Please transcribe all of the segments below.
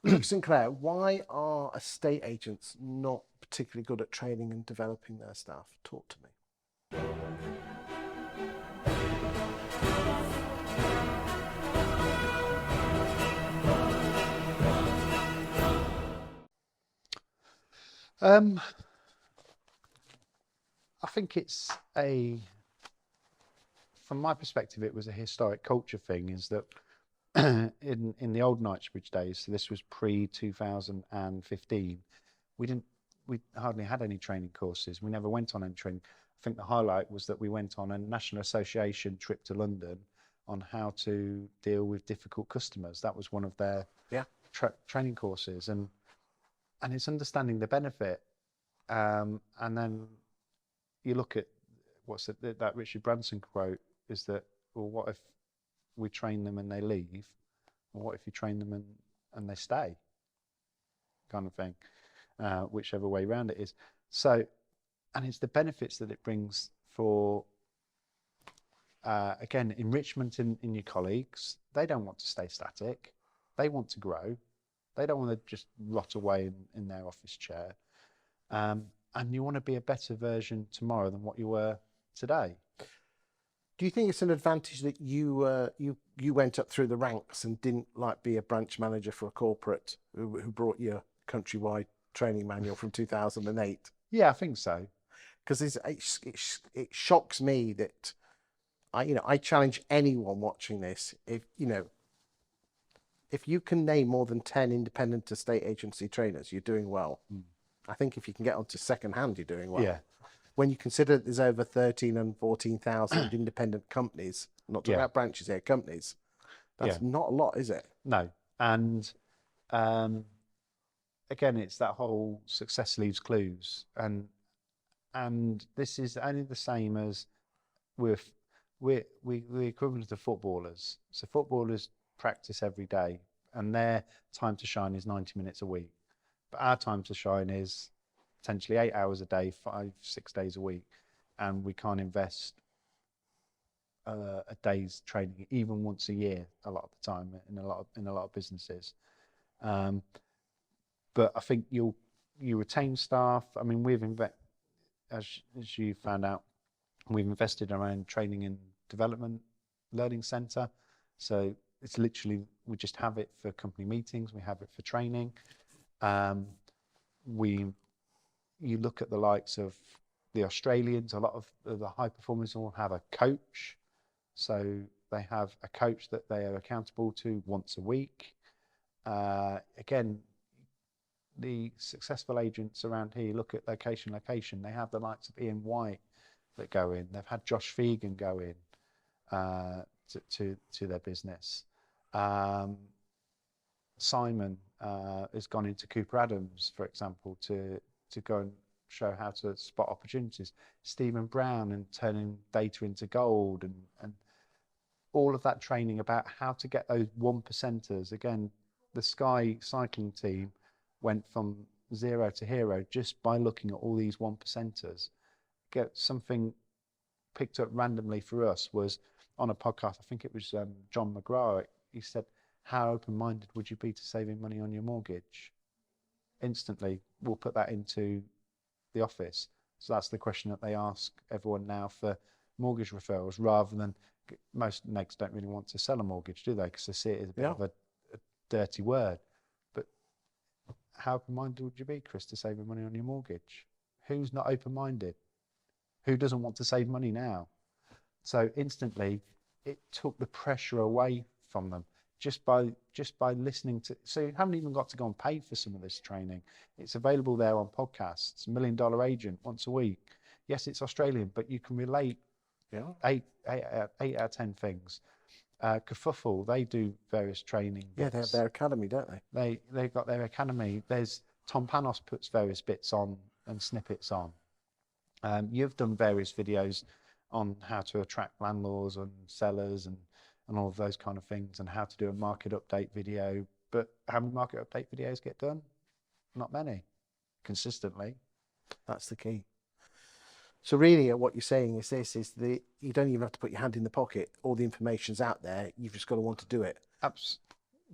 Look, Sinclair, why are estate agents not particularly good at training and developing their staff? Talk to me. I think from my perspective, it was a historic culture thing. Is that in the old Knightsbridge days, so this was pre-2015, we hardly had any training courses. We never went on any training. I think the highlight was that we went on a National Association trip to London on how to deal with difficult customers. That was one of their training courses, and it's understanding the benefit. And then you look at that Richard Branson quote is that, well, what if we train them and they leave? Or what if you train them and they stay? Kind of thing, whichever way around it is. So, and it's the benefits that it brings for, again, enrichment in your colleagues. They don't want to stay static. They want to grow. They don't want to just rot away in their office chair. And you want to be a better version tomorrow than what you were today. Do you think it's an advantage that you went up through the ranks and didn't like be a branch manager for a corporate who brought you a countrywide training manual from 2008? Yeah, I think so. Because it shocks me that I challenge anyone watching this, if you can name more than 10 independent estate agency trainers, you're doing well. I think if you can get onto second hand, you're doing well. Yeah. When you consider that there's over 13 and 14,000 independent companies, not talking about branches here, companies, that's not a lot, is it? No. And again, it's that whole success leaves clues. And this is only the same as we're equivalent to footballers. So footballers practice every day and their time to shine is 90 minutes a week. But our time to shine is potentially 8 hours a day, 5-6 days a week, and we can't invest a day's training even once a year. A lot of the time, in a lot of businesses. But I think you retain staff. I mean, as you found out, we've invested in our own training and development learning centre. So it's literally, we just have it for company meetings. We have it for training. You look at the likes of the Australians, a lot of the high performers will have a coach. So they have a coach that they are accountable to once a week. Again, the successful agents around here, look at location. They have the likes of Ian White that go in. They've had Josh Fegan go in to their business. Simon has gone into Cooper Adams, for example, to go and show how to spot opportunities. Stephen Brown and turning data into gold, and all of that training about how to get those 1%ers. Again, the Sky cycling team went from 0 to hero just by looking at all these 1%ers. Get something picked up randomly for us was on a podcast. I think it was John McGrath. He said, how open-minded would you be to saving money on your mortgage? Instantly, we'll put that into the office. So that's the question that they ask everyone now for mortgage referrals, rather than, most negs don't really want to sell a mortgage, do they? Because they see it as a bit of a dirty word. But how open-minded would you be, Chris, to saving money on your mortgage? Who's not open-minded? Who doesn't want to save money now? So instantly, it took the pressure away from them. Just by listening to, so you haven't even got to go and pay for some of this training. It's available there on podcasts. $1 Million Agent once a week. Yes, it's Australian, but you can relate. Eight out of 10 things. Kerfuffle, they do various training bits. Yeah, they have their academy, don't they? They've got their academy. There's Tom Panos puts various bits on and snippets on. You've done various videos on how to attract landlords and sellers and all of those kind of things, and how to do a market update video. But how many market update videos get done? Not many, consistently. That's the key. So really what you're saying is you don't even have to put your hand in the pocket. All the information's out there. You've just got to want to do it.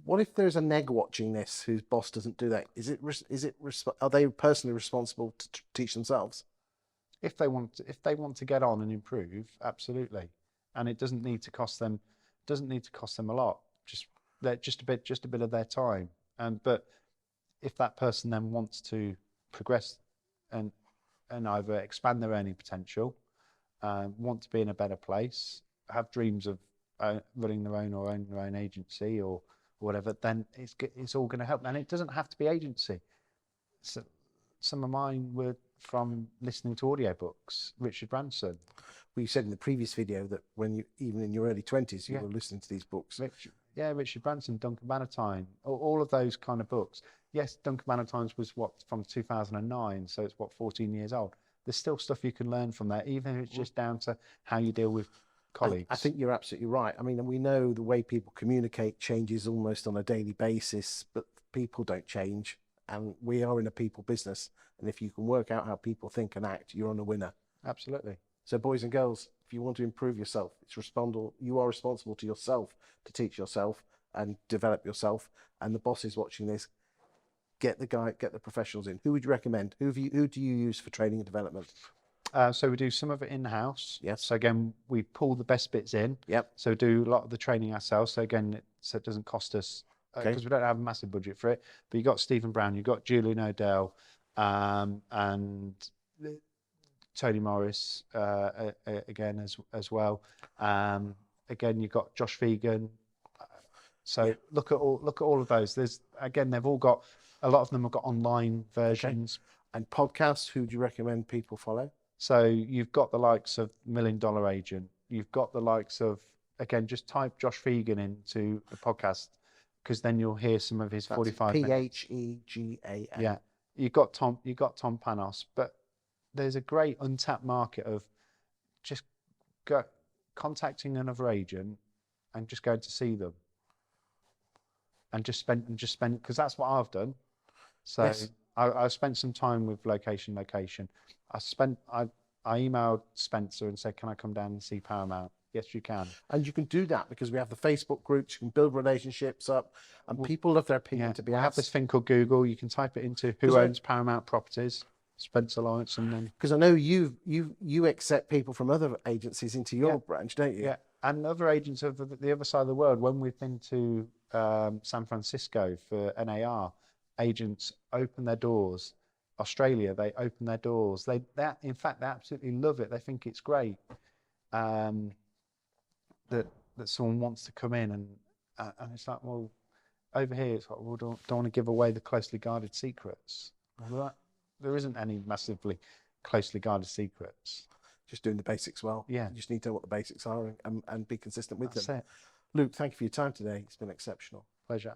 What if there's a neg watching this whose boss doesn't do that? Are they personally responsible to teach themselves? If they want to get on and improve, absolutely. And it doesn't need to cost them a lot. Just a bit of their time. But if that person then wants to progress and either expand their earning potential, want to be in a better place, have dreams of running their own or owning their own agency or whatever, then it's all going to help. And it doesn't have to be agency. So some of mine were from listening to audiobooks. Richard Branson. Well, you said in the previous video that even in your early 20s, you were listening to these books. Richard Branson, Duncan Bannatyne, all of those kind of books. Yes, Duncan Bannatyne's was from 2009, so it's 14 years old. There's still stuff you can learn from there, even if it's just down to how you deal with colleagues. I think you're absolutely right. I mean, we know the way people communicate changes almost on a daily basis, but people don't change, and we are in a people business. And if you can work out how people think and act, you're on a winner. Absolutely. So boys and girls, if you want to improve yourself, you are responsible to yourself to teach yourself and develop yourself. And the boss is watching this. Get the professionals in. Who would you recommend? Who do you use for training and development? So we do some of it in-house. Yes. So again, we pull the best bits in. Yep. So we do a lot of the training ourselves. So again, it doesn't cost us, because we don't have a massive budget for it. But you've got Stephen Brown, you've got Julian O'Dell, and Tony Morris again as well. Again, you've got Josh Vegan. So look at all of those. They've all got, a lot of them have got online versions. Okay. And podcasts, who do you recommend people follow? So you've got the likes of $1 Million Agent. You've got the likes of, again, just type Josh Vegan into the podcast, because then you'll hear some of his 45 minutes. Phegan. Yeah. You've got Tom Panos, but there's a great untapped market of just contacting another agent and just going to see them. And just spend, because that's what I've done. So yes. I spent some time with location. I emailed Spencer and said, can I come down and see Paramount? Yes, you can. And you can do that because we have the Facebook groups. You can build relationships up, and people love their opinion to be asked. I have this thing called Google. You can type it into who owns Paramount Properties, Spencer Lawrence, and then. Because I know you accept people from other agencies into your branch, don't you? Yeah, and other agents of the other side of the world. When we've been to San Francisco for NAR, agents open their doors. Australia, they open their doors. In fact, they absolutely love it. They think it's great. That someone wants to come in and it's like, well, over here it's like, well, don't want to give away the closely guarded secrets. Well, there isn't any massively closely guarded secrets. Just doing the basics well. Yeah. You just need to know what the basics are and be consistent with them. That's it. Luke, thank you for your time today. It's been exceptional. Pleasure.